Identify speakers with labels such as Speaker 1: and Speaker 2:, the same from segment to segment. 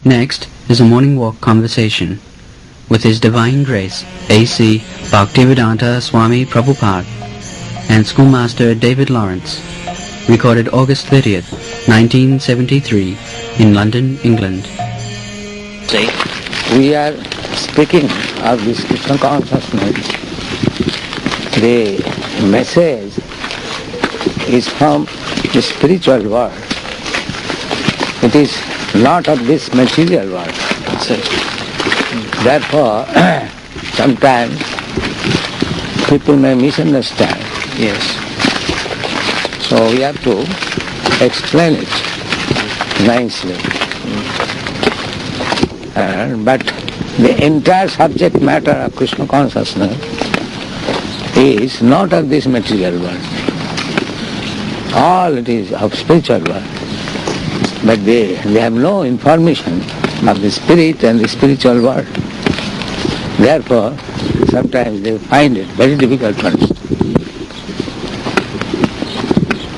Speaker 1: Next is a morning walk conversation with His Divine Grace A.C. Bhaktivedanta Swami Prabhupada and Schoolmaster David Lawrence, recorded August 30th, 1973 in London, England.
Speaker 2: See, we are speaking of this Krishna consciousness. The message is from the spiritual world. It is not of this material world. Therefore, sometimes people may misunderstand.
Speaker 3: Yes.
Speaker 2: So we have to explain it nicely. But the entire subject matter of Krishna consciousness is not of this material world. All it is of spiritual world. But they have no information of the spirit and the spiritual world. Therefore, sometimes they find it very difficult to understand.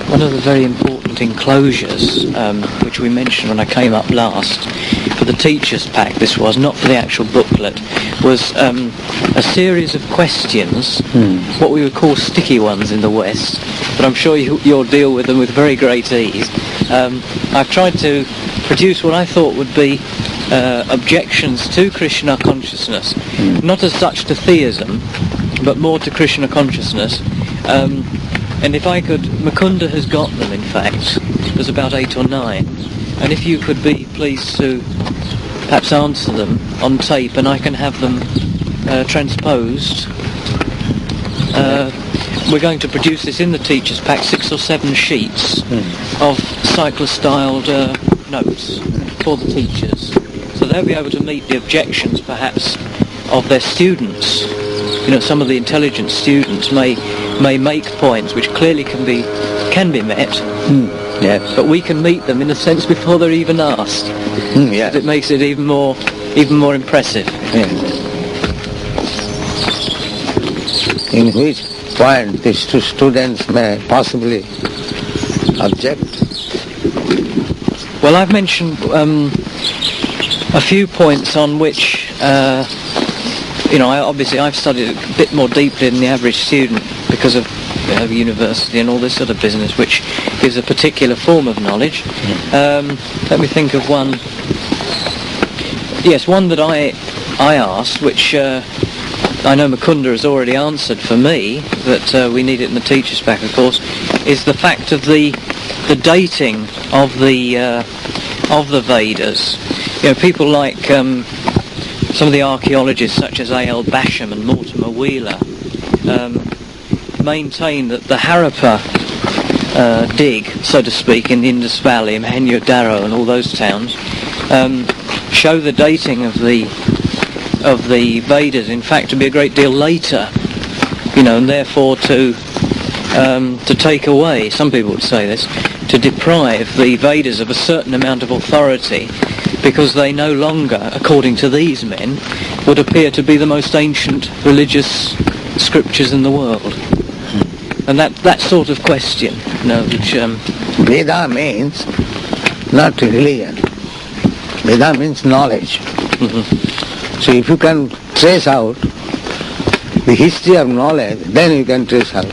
Speaker 3: One of the very important enclosures, which we mentioned when I came up last, for the teacher's pack, this was, not for the actual booklet, was a series of questions, what we would call sticky ones in the West, but I'm sure you'll deal with them with very great ease. I've tried to produce what I thought would be objections to Krishna consciousness, not as such to theism, but more to Krishna consciousness. And if I could, Mukunda has got them in fact, there's about 8 or 9, and if you could be pleased to perhaps answer them on tape and I can have them transposed. We're going to produce this in the teacher's pack, 6 or 7 sheets of cycler-styled notes for the teachers. So they'll be able to meet the objections perhaps of their students. You know, some of the intelligent students may make points which clearly can be met.
Speaker 2: Yes.
Speaker 3: But we can meet them in a sense before they're even asked.
Speaker 2: Yes.
Speaker 3: It makes it even more impressive.
Speaker 2: Yes. In which point the students may possibly object?
Speaker 3: Well, I've mentioned a few points on which, I've studied a bit more deeply than the average student because of university and all this sort of business, which gives a particular form of knowledge. Let me think of one. Yes, one that I asked, which I know Mukunda has already answered for me, but we need it in the teacher's pack, of course, is the fact of the dating of the Vedas. You know, people like some of the archaeologists, such as A.L. Basham and Mortimer Wheeler, maintain that the Harappa dig, so to speak, in the Indus Valley, Mohenjo-Daro and all those towns, show the dating of the Vedas, in fact, to be a great deal later, and therefore to take away, some people would say this, to deprive the Vedas of a certain amount of authority, because they no longer, according to these men, would appear to be the most ancient religious scriptures in the world. And that sort of question, which...
Speaker 2: Veda means not religion. Veda means knowledge. So if you can trace out the history of knowledge, then you can trace out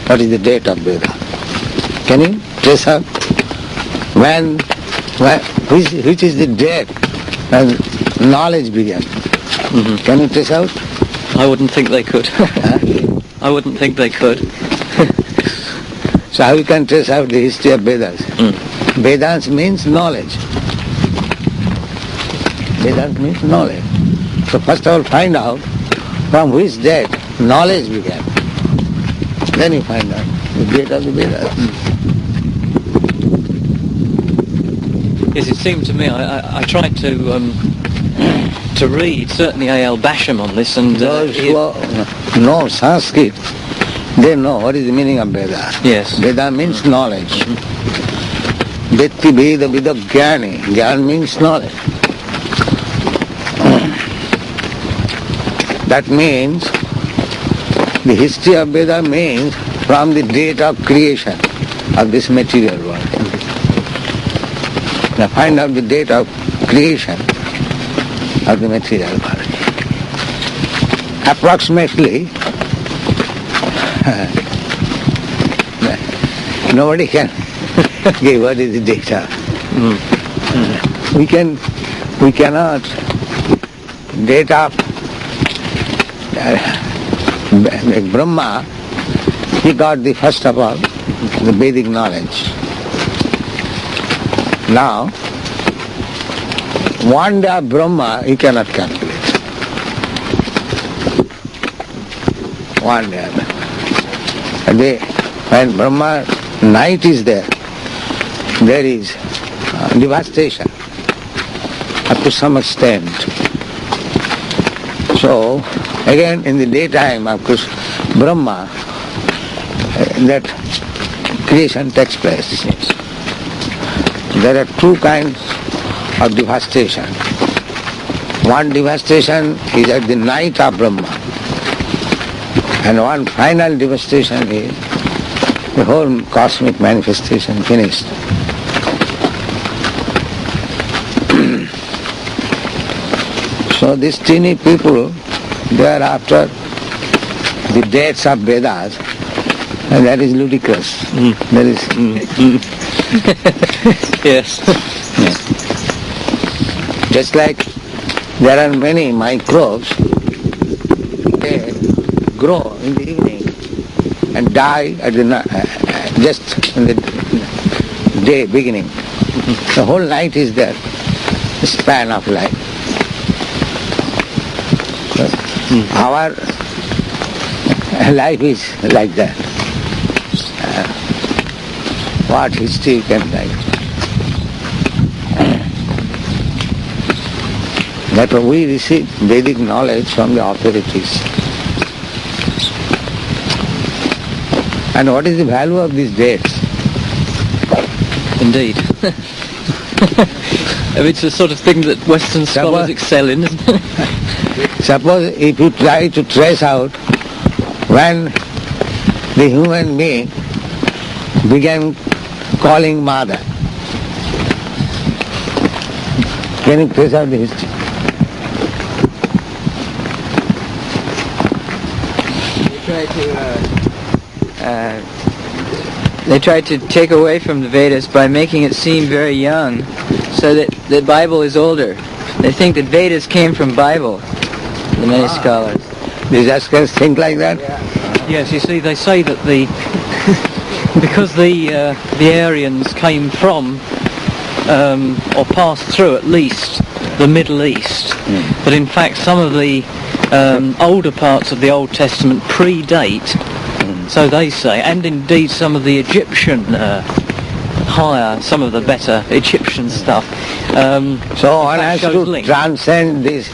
Speaker 2: what is the date of Veda. Can you trace out which is the date when knowledge began? Can you trace out?
Speaker 3: I wouldn't think they could. I wouldn't think they could.
Speaker 2: So how you can trace out the history of Vedas? Vedas means knowledge. Vedas means knowledge. So first of all find out from which date knowledge began. Then you find out the date of the Vedas.
Speaker 3: Yes, it seemed to me, I tried to read, certainly A.L. Basham on this, and...
Speaker 2: Those who know Sanskrit, they know what is the meaning of Veda.
Speaker 3: Yes.
Speaker 2: Veda means knowledge. Vetti Veda Vida Jnani. Jnana means knowledge. That means, the history of Veda means from the date of creation of this material world. Now find out the date of creation of the material world. Approximately, nobody can give what is the data. We cannot date up like Brahma. He got the first of all the Vedic knowledge. Now, one day of Brahma he cannot calculate. One day of Brahma. When Brahma night is there is devastation up to some extent. So, again in the daytime, of course, Brahma, that creation takes place. There are two kinds of devastation. One devastation is at the night of Brahma, and one final devastation is the whole cosmic manifestation finished. So these teeny people, they are after the dates of Vedas, and that is ludicrous. That is
Speaker 3: yes.
Speaker 2: Just like there are many microbes, they grow in the evening and die at the just in the day beginning. The whole night is there, the span of life. Our life is like that. What history can write? That we receive Vedic knowledge from the authorities. And what is the value of these dates?
Speaker 3: Indeed. I mean, it's the sort of thing that Western scholars excel in, isn't it?
Speaker 2: Suppose if you try to trace out when the human being began calling mother, can you trace out the history?
Speaker 4: They try to take away from the Vedas by making it seem very young, so that the Bible is older. They think that Vedas came from Bible, the many scholars.
Speaker 2: These Askars think like that?
Speaker 3: Yes, you see, they say that because the Aryans came from or passed through at least the Middle East, but in fact some of the older parts of the Old Testament predate, so they say, and indeed some of the Egyptian some of the better Egyptian stuff.
Speaker 2: So one has to transcend this,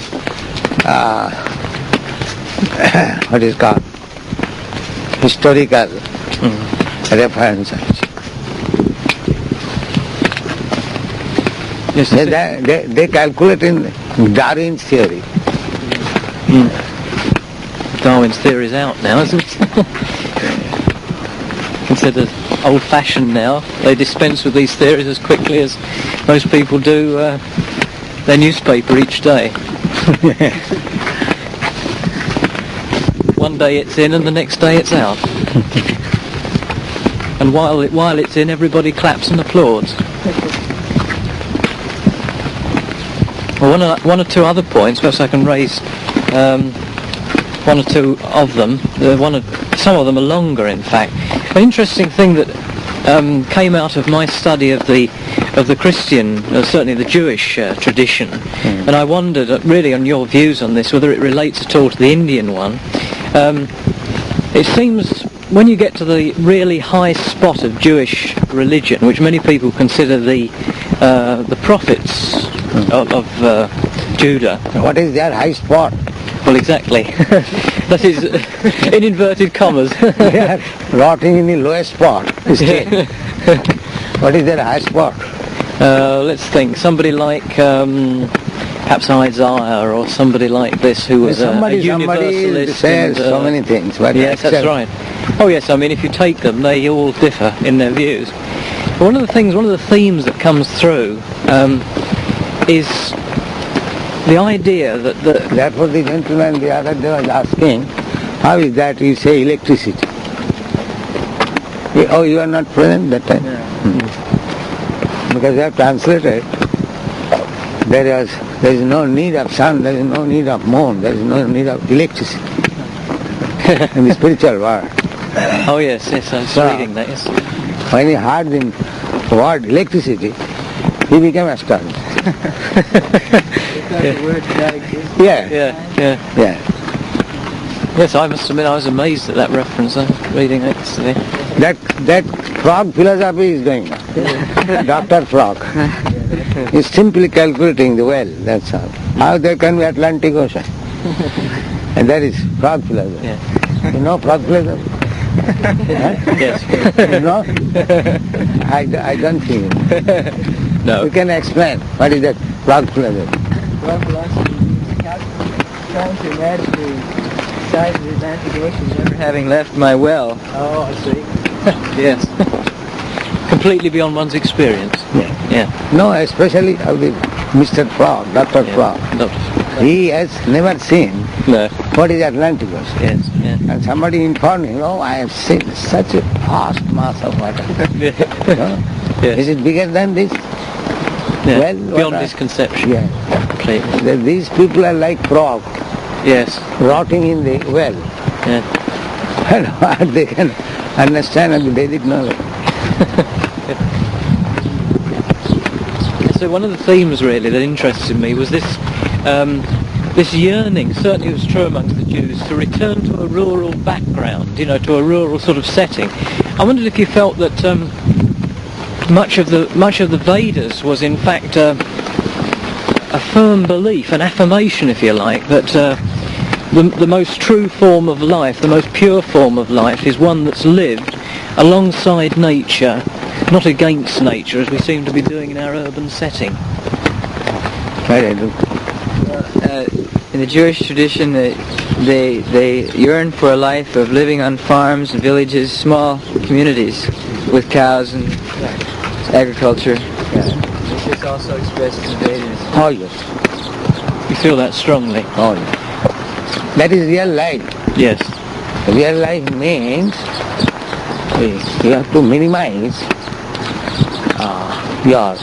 Speaker 2: what is called, historical references. Yes, they calculate in Darwin's theory.
Speaker 3: Darwin's theory is out now, isn't it? Considered old-fashioned now. They dispense with these theories as quickly as most people do their newspaper each day. One day it's in and the next day it's out. And while it's in, everybody claps and applauds. Well, one or two other points, perhaps I can raise one or two of them. Some of them are longer, in fact. An interesting thing that came out of my study of the Christian, certainly the Jewish tradition, and I wondered really on your views on this, whether it relates at all to the Indian one. It seems when you get to the really high spot of Jewish religion, which many people consider the prophets of Judah.
Speaker 2: What is their high spot?
Speaker 3: Well, exactly. That is, in inverted commas.
Speaker 2: They are rotting in the lowest spot. What is their high spot?
Speaker 3: Let's think. Somebody like perhaps Isaiah, or somebody like this, who was a universalist.
Speaker 2: Says so many things. But
Speaker 3: yes, that's right. Oh yes, I mean if you take them, they all differ in their views. One of the themes that comes through is the idea that
Speaker 2: Therefore the gentleman the other day was asking, how is that you say electricity? Oh, you are not present that time?
Speaker 4: Yeah.
Speaker 2: Because they have translated, there is no need of sun, there is no need of moon, there is no need of electricity in the spiritual world.
Speaker 3: oh yes, I was reading that. Yes.
Speaker 2: When he heard the word electricity, he became astonished.
Speaker 4: Because the word did not exist.
Speaker 2: Yeah.
Speaker 3: Yeah.
Speaker 2: Yes,
Speaker 3: I must admit I was amazed at that reference. I was reading it yesterday.
Speaker 2: that frog philosophy is going on. Dr. Frog is simply calculating the well, that's all. How there can be Atlantic Ocean. And that is frog philosophy.
Speaker 3: Yeah.
Speaker 2: You know frog philosophy?
Speaker 3: Yes.
Speaker 2: You know? I don't think it.
Speaker 3: No.
Speaker 2: You can explain what is that frog philosophy.
Speaker 4: Well, philosophy is trying to imagine the size of the Atlantic Ocean never having left my well.
Speaker 3: Oh, I see. Yes. Completely beyond one's experience. Yeah.
Speaker 2: No, especially of the Mr. Frog, Dr. Frog. He has never seen
Speaker 3: No.
Speaker 2: what is Atlantic Ocean.
Speaker 3: Yes. Yeah.
Speaker 2: And somebody informed him, oh, I have seen such a vast mass of water. You know?
Speaker 3: Yes.
Speaker 2: Is it bigger than this?
Speaker 3: Yeah.
Speaker 2: Well,
Speaker 3: beyond his conception.
Speaker 2: Yeah.
Speaker 3: Completely.
Speaker 2: That these people are like frogs
Speaker 3: Yes.
Speaker 2: rotting in the well.
Speaker 3: Yeah.
Speaker 2: And what they can understand of the Vedic knowledge.
Speaker 3: So one of the themes really that interested me was this this yearning, certainly it was true amongst the Jews, to return to a rural background, to a rural sort of setting. I wondered if you felt that much of the Vedas was in fact a firm belief, an affirmation, if you like, that the most true form of life, the most pure form of life, is one that's lived alongside nature, not against nature, as we seem to be doing in our urban setting.
Speaker 4: In the Jewish tradition, they yearn for a life of living on farms and villages, small communities with cows and agriculture. This is also expressed in the Vedas.
Speaker 2: Oh yes.
Speaker 3: You feel that strongly?
Speaker 2: Oh yes. That is real life.
Speaker 3: Yes.
Speaker 2: Real life means you have to minimize your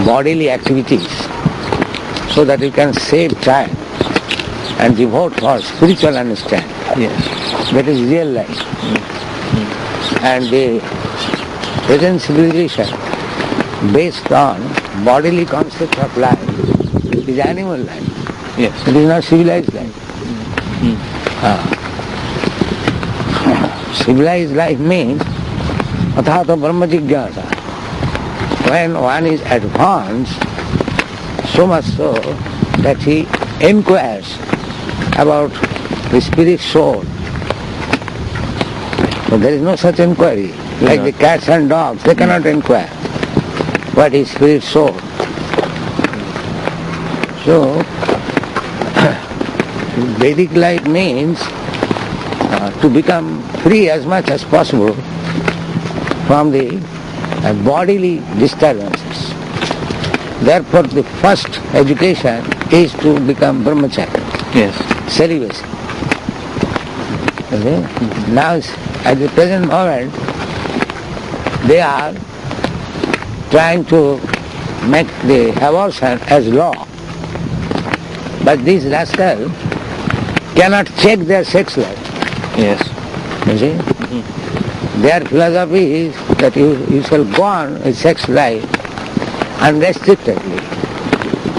Speaker 2: bodily activities so that you can save time and devote for spiritual understanding.
Speaker 3: Yes.
Speaker 2: That is real life. And the present civilization based on bodily concept of life is animal life.
Speaker 3: Yes.
Speaker 2: It is not civilized life. Civilized life means athato brahma jigyasa. When one is advanced, so much so that he inquires about the spirit soul. So there is no such inquiry. Like the cats and dogs, they cannot inquire what is spirit soul. So Vedic life means to become free as much as possible from the bodily disturbances. Therefore the first education is to become brahmacharya.
Speaker 3: Yes.
Speaker 2: Celibacy. Okay? Now at the present moment they are trying to make the abortion as law. But these rascals cannot check their sex life.
Speaker 3: Yes.
Speaker 2: You see? Their philosophy is that you shall go on with sex life unrestrictedly.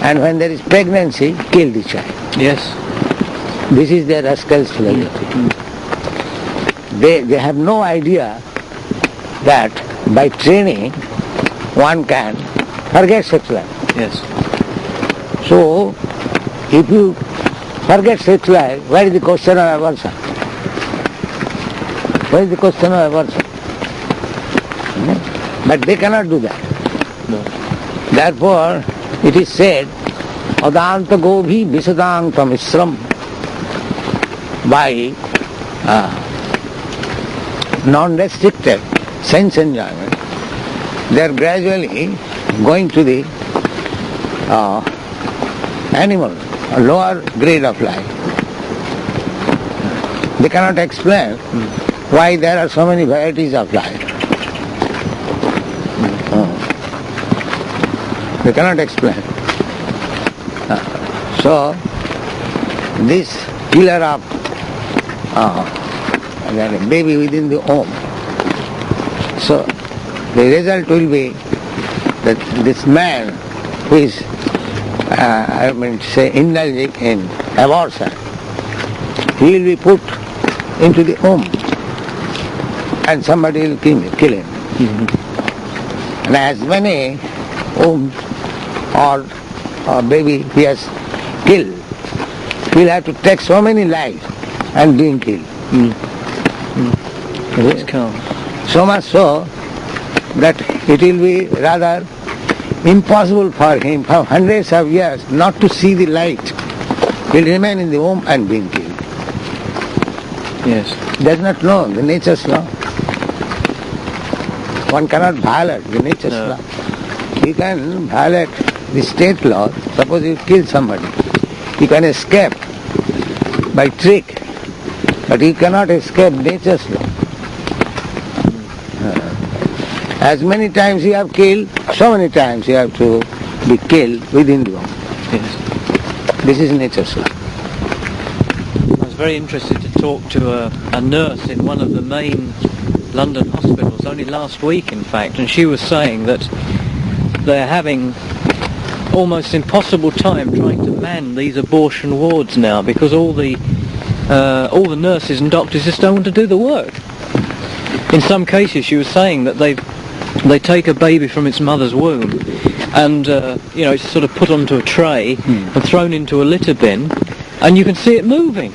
Speaker 2: And when there is pregnancy, kill the child.
Speaker 3: Yes.
Speaker 2: This is their rascal's philosophy. They have no idea that by training one can forget sex life.
Speaker 3: Yes.
Speaker 2: So, if you forget sex life, where is the question of abortion? Where is the question of abortion? But they cannot do that.
Speaker 3: No.
Speaker 2: Therefore, it is said, adanta gobhi visadanta misram, by non-restricted sense enjoyment, they are gradually going to the animal, a lower grade of life. They cannot explain why there are so many varieties of life. They cannot explain. So, this pillar of baby within the womb. So, the result will be that this man who is, indulging in abortion, he will be put into the womb and somebody will kill him. And as many wombs or baby he has killed, he will have to take so many lives and being killed.
Speaker 3: It's calm.
Speaker 2: So much so that it will be rather impossible for him for hundreds of years not to see the light. He will remain in the womb and being killed.
Speaker 3: Yes.
Speaker 2: He does not know the nature's law. One cannot violate the nature's law. You can violate the state law. Suppose you kill somebody. You can escape by trick, but you cannot escape nature's law. As many times you have killed, so many times you have to be killed within the womb.
Speaker 3: Yes.
Speaker 2: This is nature's law.
Speaker 3: I was very interested to talk to a nurse in one of the main London hospitals, only last week in fact, and she was saying that they're having almost impossible time trying to man these abortion wards now because all the nurses and doctors just don't want to do the work. In some cases, she was saying that they take a baby from its mother's womb and it's sort of put onto a tray and thrown into a litter bin, and you can see it moving.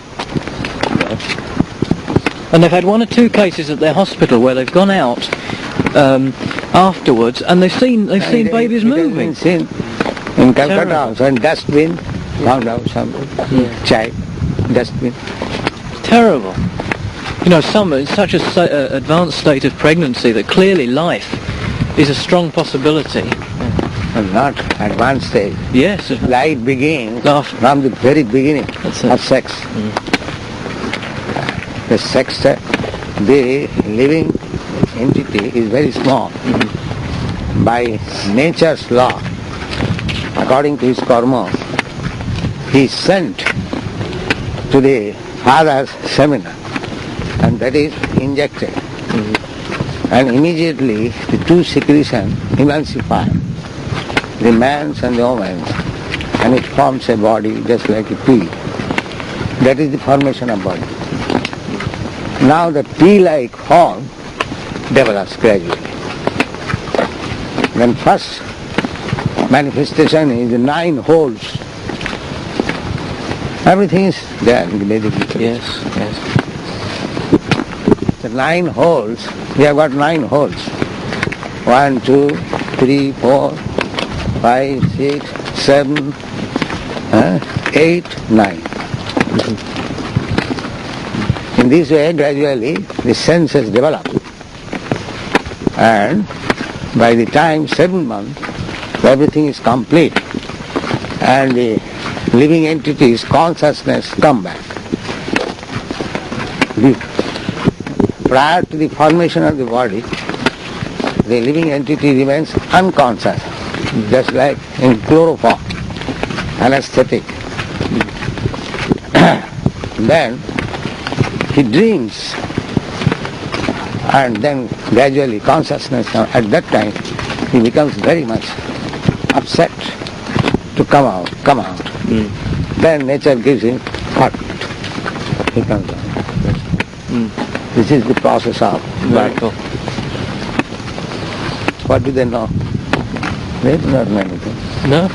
Speaker 3: And they've had one or two cases at their hospital where they've gone out afterwards and they've seen babies moving.
Speaker 2: It has been seen in Calcutta also, in dustbin, found out some child, dustbin.
Speaker 3: Terrible. Some in such a advanced state of pregnancy that clearly life is a strong possibility.
Speaker 2: And not advanced stage.
Speaker 3: Yes.
Speaker 2: Life begins from the very beginning of sex. The sex, the living entity is very small. By nature's law, according to his karma, he is sent to the father's semen, and that is injected. And immediately the two secretions emulsify, the man's and the woman's, and it forms a body just like a pea. That is the formation of body. Now the pea-like form develops gradually. Then first manifestation is the 9 holes. Everything is there in the Vedic Scriptures.
Speaker 3: Yes.
Speaker 2: The 9 holes, we have got 9 holes. 1, 2, 3, 4, 5, 6, 7, 8, 9. In this way, gradually, the senses develop. And by the time 7 months, everything is complete. And the living entity's consciousness come back. Prior to the formation of the body, the living entity remains unconscious, just like in chloroform, anesthetic. Then he dreams, and then gradually consciousness, at that time he becomes very much upset to come out. Then nature gives him heartbeat. He comes out. This is the process of birth.
Speaker 3: Cool.
Speaker 2: What do they know? They do not know anything.
Speaker 3: No.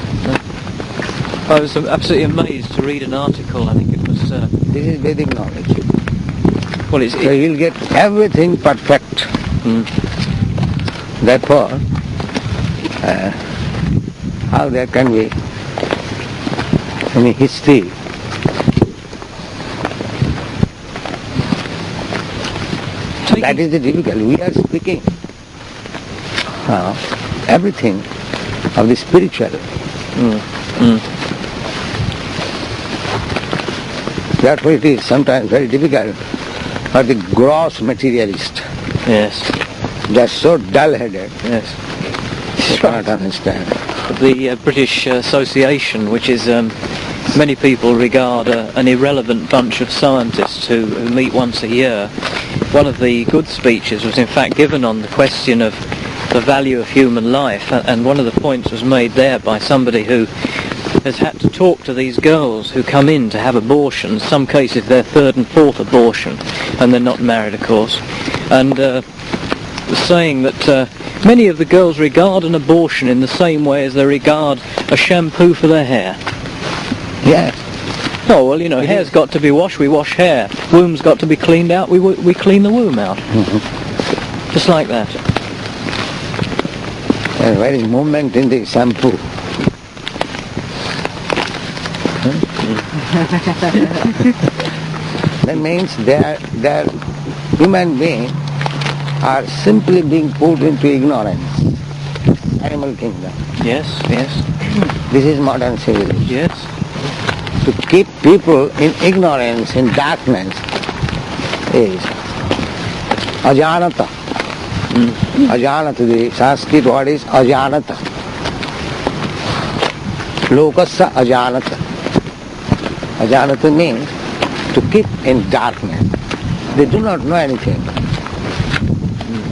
Speaker 3: I was absolutely amazed to read an article, I think it was...
Speaker 2: This is Vedic knowledge.
Speaker 3: Well,
Speaker 2: So he'll get everything perfect. Therefore, how there can be any history? That is the difficulty. We are speaking everything of the spiritual. Therefore it is sometimes very difficult for the gross materialist.
Speaker 3: Yes.
Speaker 2: They are so dull-headed,
Speaker 3: Yes.
Speaker 2: they cannot understand.
Speaker 3: The British Association, which is many people regard an irrelevant bunch of scientists who meet once a year. One of the good speeches was in fact given on the question of the value of human life, and one of the points was made there by somebody who has had to talk to these girls who come in to have abortions, some cases their third and fourth abortion, and they're not married of course, and was saying that many of the girls regard an abortion in the same way as they regard a shampoo for their hair.
Speaker 2: Yes.
Speaker 3: Oh, well, you know, hair's got to be washed, we wash hair. Womb's got to be cleaned out, we clean the womb out. Just like that.
Speaker 2: And where is movement in the shampoo? That means their human beings are simply being put into ignorance. Animal kingdom.
Speaker 3: Yes, yes,
Speaker 2: This is modern civilization.
Speaker 3: yes.
Speaker 2: To keep people in ignorance, in darkness, is ajanata. Ajanata, the Sanskrit word is ajanata. Lokasya ajanata. Ajanata means to keep in darkness. They do not know anything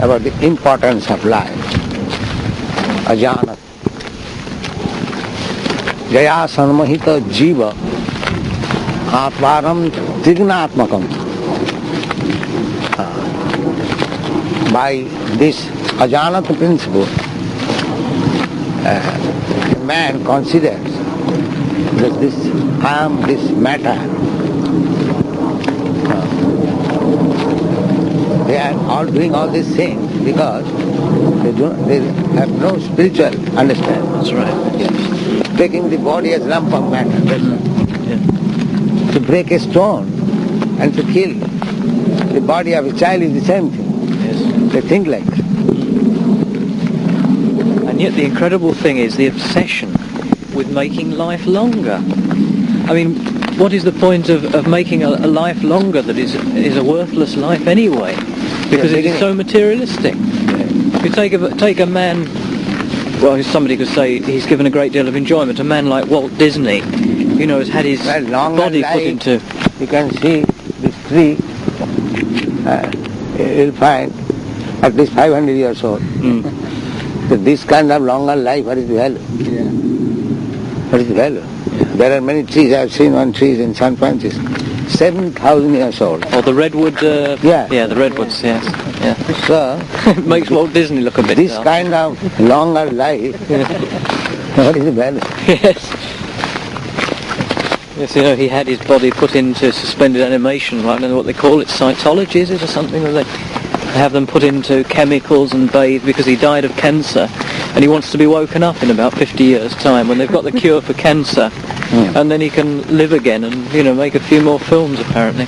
Speaker 2: about the importance of life. Ajanata. Jaya sanmahita jiva atvaram trignatmakam. By this ajanata principle, man considers that this I am this matter. They are all doing all these things because they have no spiritual understanding.
Speaker 3: That's right.
Speaker 2: Yes. Taking the body as lump of matter. That's right.
Speaker 3: Yeah.
Speaker 2: To break a stone and to kill the body of a child is the same thing.
Speaker 3: Yes.
Speaker 2: They think like that.
Speaker 3: And yet the incredible thing is the obsession with making life longer. I mean, what is the point of making a life longer that is a worthless life anyway? Because it is so materialistic. If you take a man, well, somebody could say he's given a great deal of enjoyment. A man like Walt Disney, you know, has had his body put into...
Speaker 2: You can see this tree, you'll find at least 500 years old. So this kind of longer life, what is the value?
Speaker 4: Yeah.
Speaker 2: What is the value? There are many trees, I have seen one tree in San Francisco, 7,000 years old.
Speaker 3: Or the redwood...
Speaker 2: Yeah.
Speaker 3: Yeah, the redwoods, yes. Yeah.
Speaker 2: So,
Speaker 3: It makes Walt Disney look a bit
Speaker 2: this
Speaker 3: dull.
Speaker 2: kind of longer life, what is the value?
Speaker 3: Yes. Yes, you know, he had his body put into suspended animation, I don't know what they call it, cytology is it, or something, where they have them put into chemicals and bathed because he died of cancer, and he wants to be woken up in about 50 years' time when they've got the cure for cancer, and then he can live again and, you know, make a few more films apparently.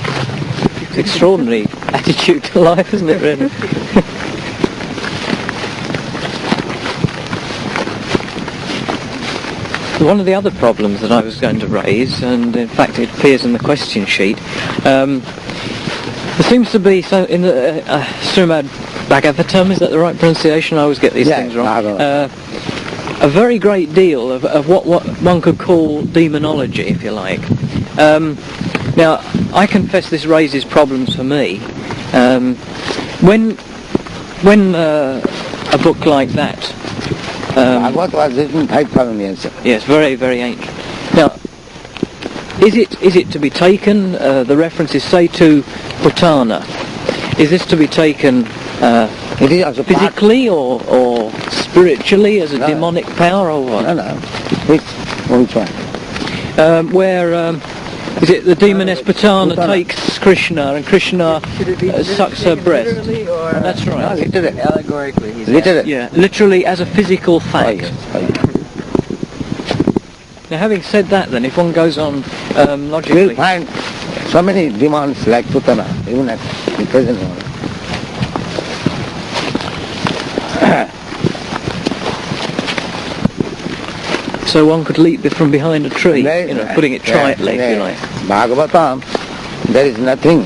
Speaker 3: It's an extraordinary attitude to life, isn't it, really? One of the other problems that I was going to raise, and in fact it appears in the question sheet, there seems to be, so in the Srimad Bhagavatam, is that the right pronunciation? I always get these things wrong. A very great deal of what one could call demonology, if you like. Now, I confess this raises problems for me. When a book like that...
Speaker 2: Bhagavad was written 5,000 years ago.
Speaker 3: Yes, very, very ancient. Now, is it to be taken, the references say to Purtana, is this to be taken
Speaker 2: It is also
Speaker 3: physically or spiritually as a demonic power or what?
Speaker 2: No. Which one?
Speaker 3: Where is it the demoness Purtana takes Krishna and Krishna sucks her breast?
Speaker 4: Or,
Speaker 3: That's right.
Speaker 2: No, literally.
Speaker 4: Allegorically. He's
Speaker 2: Literally.
Speaker 3: Yeah, literally as a physical fact.
Speaker 2: Oh, yes.
Speaker 3: Now, having said that, then, if one goes on
Speaker 2: You
Speaker 3: logically,
Speaker 2: will find so many demons like Putana, even at the present moment.
Speaker 3: So one could leap from behind a tree, putting it tritely, if you like.
Speaker 2: Bhagavatam, there is nothing.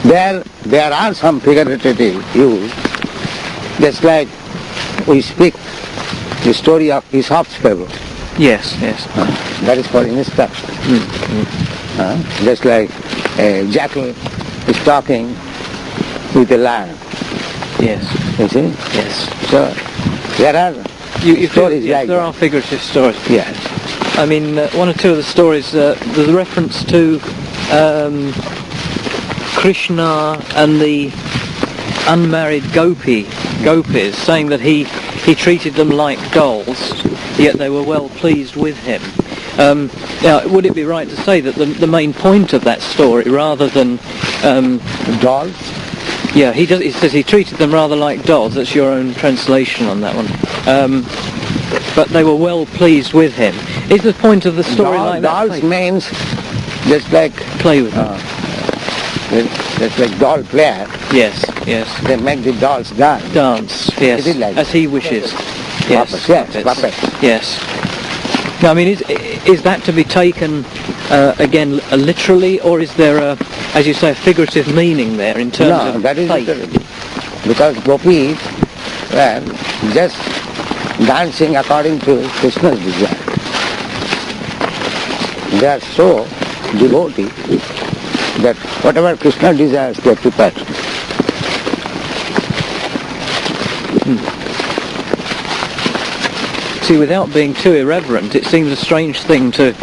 Speaker 2: There are some figurative use, just like we speak the story of Aesop's fable.
Speaker 3: Yes.
Speaker 2: That is for instruction. Just like a jackal is talking with a lion.
Speaker 3: Yes.
Speaker 2: You see?
Speaker 3: Yes.
Speaker 2: So there are stories like
Speaker 3: there
Speaker 2: that.
Speaker 3: are figurative stories.
Speaker 2: Yes.
Speaker 3: I mean, one or two of the stories, there's a reference to Krishna and the unmarried gopis, saying that he treated them like dolls, yet they were well pleased with him. Now, would it be right to say that the main point of that story, rather than
Speaker 2: Dolls?
Speaker 3: Yeah, he says he treated them rather like dolls. That's your own translation on that one. But they were well pleased with him. Is the point of the story like that?
Speaker 2: Dolls means just like
Speaker 3: play with them.
Speaker 2: Just like doll player.
Speaker 3: Yes.
Speaker 2: They make the dolls dance.
Speaker 3: Dance. Yes.
Speaker 2: It is like
Speaker 3: as he wishes.
Speaker 2: Puppets. Yes. Puppets.
Speaker 3: Yes. Now, I mean, is that to be taken again literally, or is there as you say, a figurative meaning there in terms of
Speaker 2: that is
Speaker 3: faith?
Speaker 2: literally. Because gopis were just dancing according to Krishna's desire. They are so devotee that whatever Krishna desires, they are prepared.
Speaker 3: See, without being too irreverent, it seems a strange thing to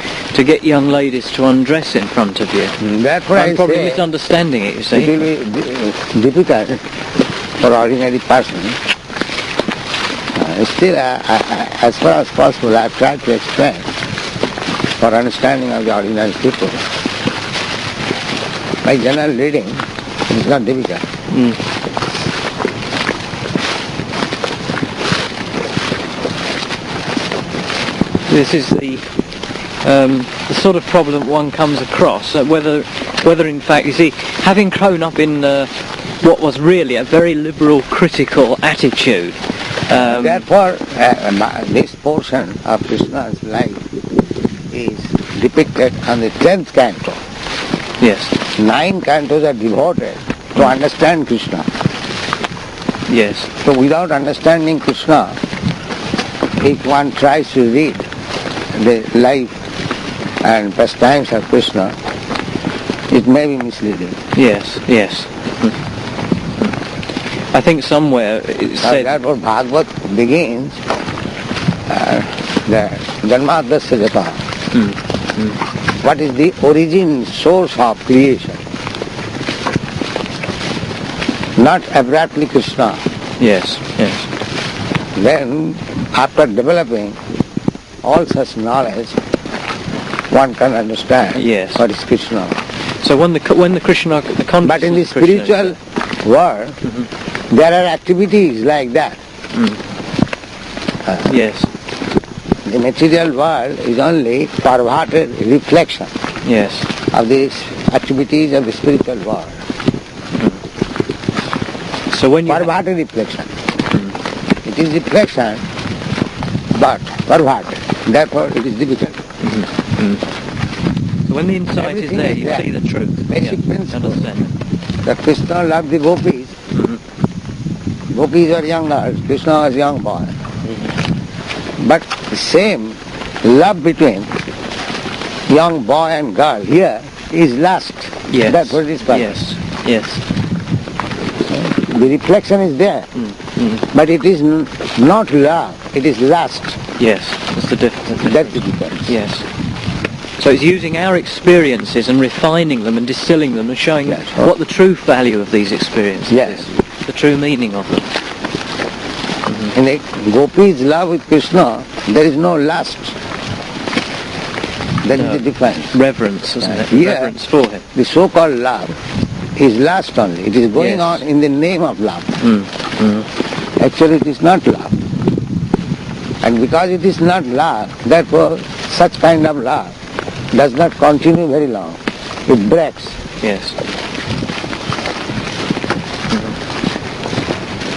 Speaker 3: get young ladies to undress in front of you.
Speaker 2: That's what
Speaker 3: I'm probably
Speaker 2: say
Speaker 3: misunderstanding it, you see.
Speaker 2: it will be difficult for ordinary person. Still, as far as possible, I have tried to explain for understanding of the ordinary people. By general reading, it is not difficult.
Speaker 3: This is the sort of problem one comes across, whether in fact, you see, having grown up in what was really a very liberal, critical attitude.
Speaker 2: Therefore, this portion of Krishna's life is depicted on the 10th canto.
Speaker 3: Yes.
Speaker 2: 9 cantos are devoted to understand Krishna.
Speaker 3: Yes.
Speaker 2: So without understanding Krishna, if one tries to read the life and pastimes of Krishna, it may be misleading.
Speaker 3: Yes. I think somewhere it said...
Speaker 2: Therefore Bhagavad begins, the Janmadasya Jata. What is the origin, source of creation? Not abruptly Krishna.
Speaker 3: Yes.
Speaker 2: Then, after developing all such knowledge, one can understand what is Krishna.
Speaker 3: So when the Krishna, the consciousness.
Speaker 2: But in the spiritual world, there are activities like that.
Speaker 3: Yes.
Speaker 2: The material world is only perverted reflection of the activities of the spiritual world.
Speaker 3: So when you
Speaker 2: perverted reflection. It is reflection, but perverted. Therefore, it is difficult.
Speaker 3: So when the insight is there, you see the truth.
Speaker 2: Basic principle.
Speaker 3: Understand.
Speaker 2: That Krishna loved the gopis. Gopis are young girls, Krishna was young boy. But the same love between young boy and girl here is lust.
Speaker 3: Yes.
Speaker 2: That's what it is purpose.
Speaker 3: Yes.
Speaker 2: The reflection is there, but it is not love, it is lust.
Speaker 3: Yes, that's the difference.
Speaker 2: That's the difference.
Speaker 3: Yes. So it's using our experiences and refining them and distilling them and showing what the true value of these experiences is, the true meaning of them.
Speaker 2: In the gopis' love with Krishna, there is no lust. That is the difference.
Speaker 3: Reverence, isn't it?
Speaker 2: Here,
Speaker 3: reverence for him.
Speaker 2: The so-called love is lust only. It is going on in the name of love. Actually, it is not love. And because it is not love, therefore, such kind of love does not continue very long. It breaks.
Speaker 3: Yes.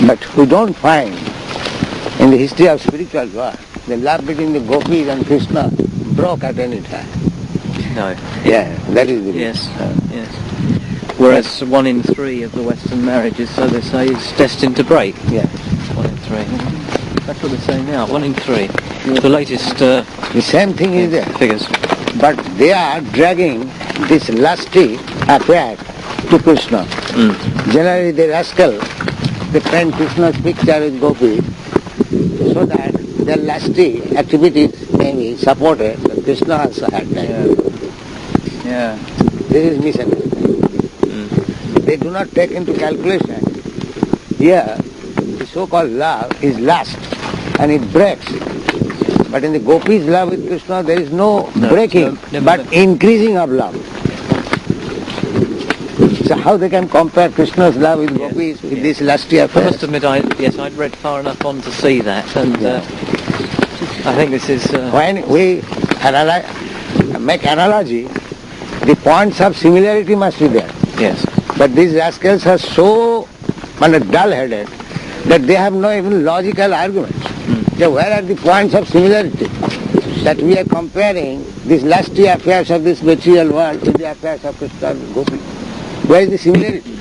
Speaker 2: But we don't find in the history of spiritual world the love between the gopis and Krishna broke at any time.
Speaker 3: No.
Speaker 2: Yeah, that is the reason.
Speaker 3: Yes. Yes. Whereas 1 in 3 of the Western marriages, so they say, is destined to break.
Speaker 2: Yeah.
Speaker 3: 1 in 3. That's what they say now. 1 in 3. The latest
Speaker 2: The same thing is there.
Speaker 3: figures.
Speaker 2: But they are dragging this lusty affair to Krishna. Generally the rascal, they paint Krishna's picture with gopis so that their lusty activities may be supported. But Krishna also had that.
Speaker 3: Yeah.
Speaker 2: This is misunderstanding. They do not take into calculation. Here, the so-called love is lust and it breaks. But in the gopis' love with Krishna, there is no breaking, but increasing of love. So how they can compare Krishna's love with gopis with this lusty
Speaker 3: I
Speaker 2: affair?
Speaker 3: must admit, I'd read far enough on to see that, and I think this is...
Speaker 2: When we make analogy, the points of similarity must be there.
Speaker 3: Yes.
Speaker 2: But these rascals are so dull-headed that they have no even logical arguments. So where are the points of similarity? That we are comparing these lusty affairs of this material world with the affairs of Krishna and Gopi. Where is the similarity?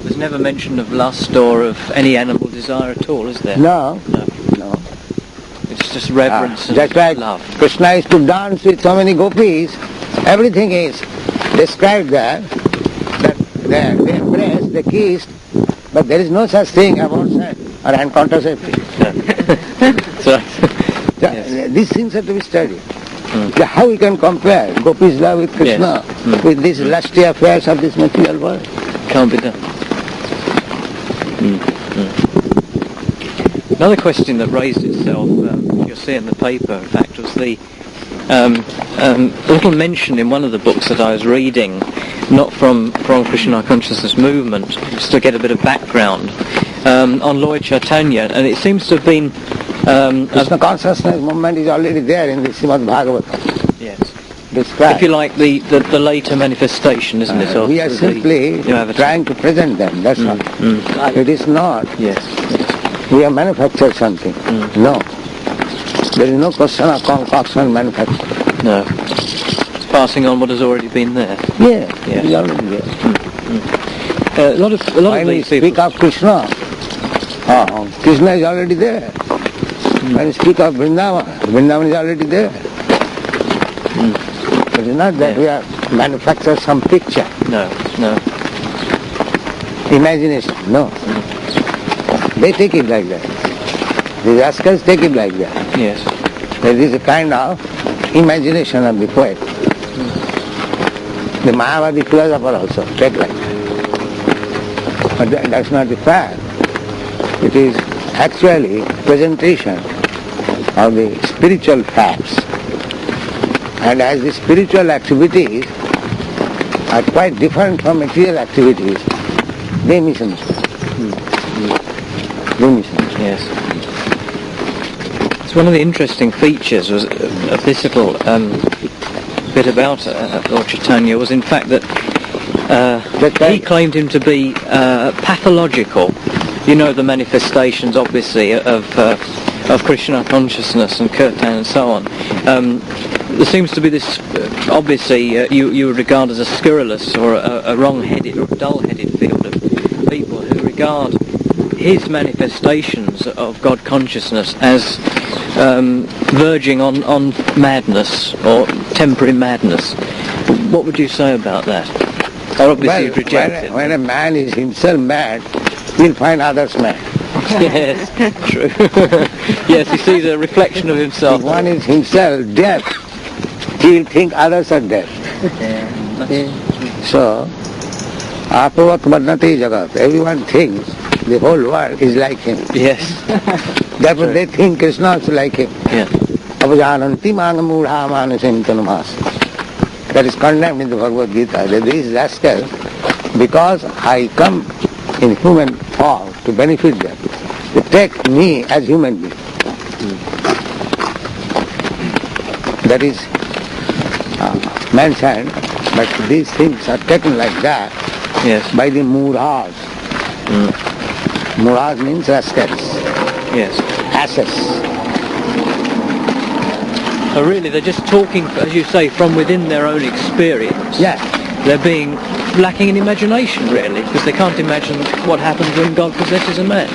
Speaker 3: There's never mention of lust or of any animal desire at all, is there?
Speaker 2: No.
Speaker 3: It's just reverence and
Speaker 2: just like
Speaker 3: love.
Speaker 2: Krishna is to dance with so many gopis, everything is described there, that they embrace, they kiss, but there is no such thing about sex or hand contraceptive.
Speaker 3: So,
Speaker 2: These things have to be studied. How we can compare gopis' love with Krishna with these lusty affairs of this material world?
Speaker 3: Can't be done. Another question that raised itself, you'll see in the paper, in fact, was the little mention in one of the books that I was reading, not from Krishna Consciousness Movement, just to get a bit of background, on Lord Chaitanya, and it seems to have been...
Speaker 2: Krishna Consciousness Movement is already there in the Srimad Bhagavatam.
Speaker 3: Yes.
Speaker 2: Described.
Speaker 3: If you like, the later manifestation, isn't it?
Speaker 2: We are simply trying to present them, that's all. It is not.
Speaker 3: Yes.
Speaker 2: We have manufactured something. No. There is no question of concoction manufacture.
Speaker 3: No. It's passing on what has already been there.
Speaker 2: Yeah, it is already there.
Speaker 3: A lot of
Speaker 2: when we
Speaker 3: these people...
Speaker 2: speak of Krishna, Krishna is already there. When we speak of Vrindavan, Vrindavan is already there. It is not that we are manufacture some picture.
Speaker 3: No.
Speaker 2: Imagination, no. They take it like that. The rascals take it like that.
Speaker 3: Yes.
Speaker 2: There is a kind of imagination of the poet. The Mayavadi philosopher also take like that. But that's not the fact. It is actually presentation of the spiritual facts. And as the spiritual activities are quite different from material activities, they misunderstand. They misunderstand.
Speaker 3: Yes. It's one of the interesting features was of this little bit about Lord Chaitanya was in fact that he claimed him to be pathological. You know the manifestations, obviously, of Krishna consciousness and kirtan and so on. There seems to be this, obviously, you would regard as a scurrilous or a wrong-headed or dull-headed field of people who regard his manifestations of God consciousness as verging on madness or temporary madness. What would you say about that? Or obviously reject it.
Speaker 2: When a man is himself mad, he'll find others mad.
Speaker 3: Yes, true. Yes, he sees a reflection of himself.
Speaker 2: If one is himself deaf, he'll think others are deaf. So, apavat varnati jagat. Everyone thinks the whole world is like him.
Speaker 3: Yes.
Speaker 2: Therefore they think Krishna is like him.
Speaker 3: Yes.
Speaker 2: Apajananti mangamudha manasam tanumas. That is condemned in the Bhagavad Gita. That these rascals, because I come in human form to benefit them, they take me as human being. That is mentioned, but these things are taken like that by the murhas. Murhas means rascals.
Speaker 3: Yes.
Speaker 2: Asses.
Speaker 3: So really they're just talking, as you say, from within their own experience.
Speaker 2: Yeah.
Speaker 3: They're being lacking in imagination, really, because they can't imagine what happens when God possesses a man.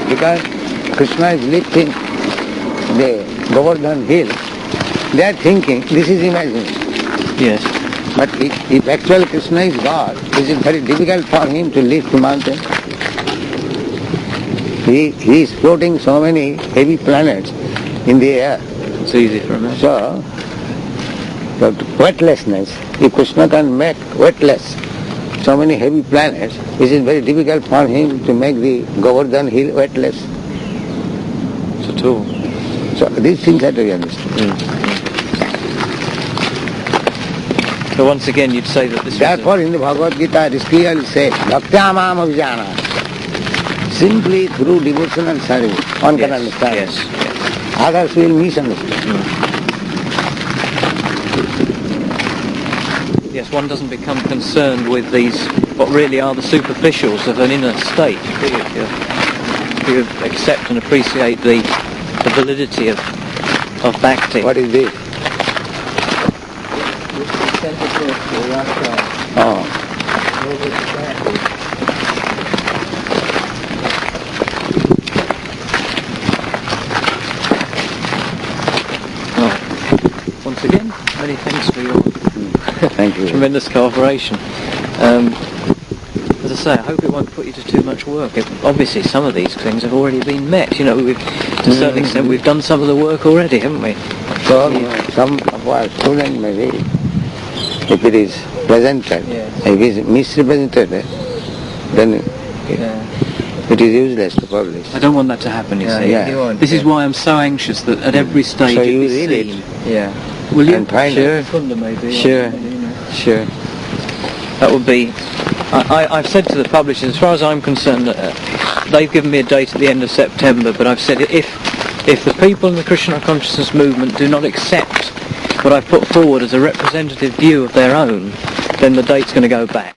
Speaker 2: Because Krishna is lifting the Govardhan hill, they are thinking this is imagination.
Speaker 3: Yes.
Speaker 2: But if actual Krishna is God, is it very difficult for him to lift the mountain? He is floating so many heavy planets in the air.
Speaker 3: It's easy for a man.
Speaker 2: So, but weightlessness, if Krishna can make weightless so many heavy planets, it is very difficult for him to make the Govardhan hill weightless.
Speaker 3: Not at all.
Speaker 2: So these things have to be understood.
Speaker 3: So once again you'd say that this
Speaker 2: Therefore in the Bhagavad Gita it is clearly said, Bhaktyam abhijana. Simply through devotional service, one can understand.
Speaker 3: Yes.
Speaker 2: Others will misunderstand.
Speaker 3: Yes, one doesn't become concerned with these, what really are the superficials of an inner state. You accept and appreciate the validity of bhakti.
Speaker 2: What is this? Oh.
Speaker 3: Once again, many thanks for your
Speaker 2: Thank you.
Speaker 3: tremendous cooperation. As I say, I hope it won't put you to too much work. Obviously, some of these things have already been met. You know, to a certain extent, we've done some of the work already, haven't we?
Speaker 2: So, some of our students may read, if it is presented, if it is misrepresented, then it is useless to publish.
Speaker 3: I don't want that to happen, you see.
Speaker 2: Yeah.
Speaker 3: This is why I'm so anxious that at every stage
Speaker 2: So
Speaker 3: it
Speaker 2: you
Speaker 3: be
Speaker 2: read
Speaker 3: seen.
Speaker 2: it.
Speaker 4: Yeah.
Speaker 3: Will you?
Speaker 2: And find
Speaker 4: Sure.
Speaker 3: Fuller maybe.
Speaker 4: Sure. Sure.
Speaker 3: That would be... I've said to the publishers, as far as I'm concerned, they've given me a date at the end of September, but I've said if the people in the Krishna consciousness movement do not accept what I've put forward as a representative view of their own, then the date's going to go back.